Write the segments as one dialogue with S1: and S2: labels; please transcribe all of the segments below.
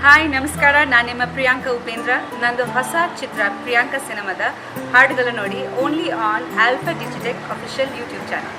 S1: Hi ನಮಸ್ಕಾರ, ನಾನು ನಿಮ್ಮ ಪ್ರಿಯಾಂಕಾ ಉಪೇಂದ್ರ. ನಂದು ಹೊಸ ಚಿತ್ರ ಪ್ರಿಯಾಂಕಾ ಸಿನಿಮಾದ ಹಾಡುಗಳು ನೋಡಿ only on alpha Digitech official YouTube channel.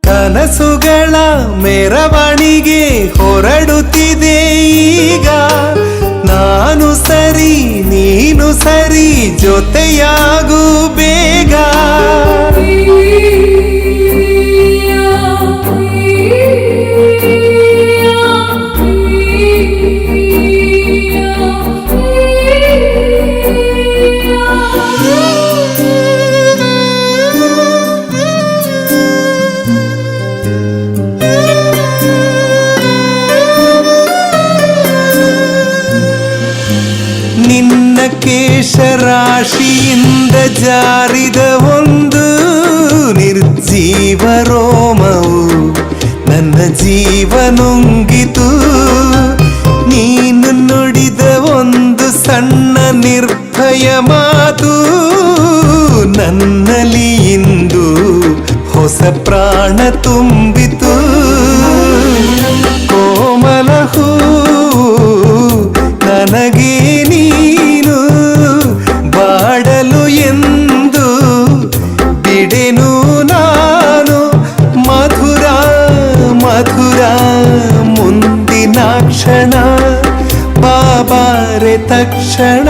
S2: ಕನಸುಗಳ ಮೆರವಣಿಗೆ ಹೊರಡುತ್ತಿದೆ ಈಗ. ನಾನು ಸರಿ ನೀನು ಸರಿ ಜೊತೆಯಾಗು ಬೇಗ. ನಿನ್ನ ಕೇಶರಾಶಿಯಿಂದ ಜಾರಿದ ಒಂದು ನಿರ್ಜೀವ ರೋಮವು ನನ್ನ ಜೀವನುಂಗಿತು. ನೀನು ನುಡಿದ ಒಂದು ಸಣ್ಣ ನಿರ್ಭಯ ಮಾತು ನನ್ನಲ್ಲಿ ಇಂದು ಹೊಸ ಪ್ರಾಣ ತುಂಬಿತು. ಕೋಮಲ ಹೂ ನನಗೆ ನೀನು ಬಾಡಲು ಎಂದು ಬಿಡೆನು ನಾನು. ಮಧುರ ಮಧುರ ಮುಂದಿನ ಕ್ಷಣ ಬಾಬಾರೆ ತಕ್ಷಣ.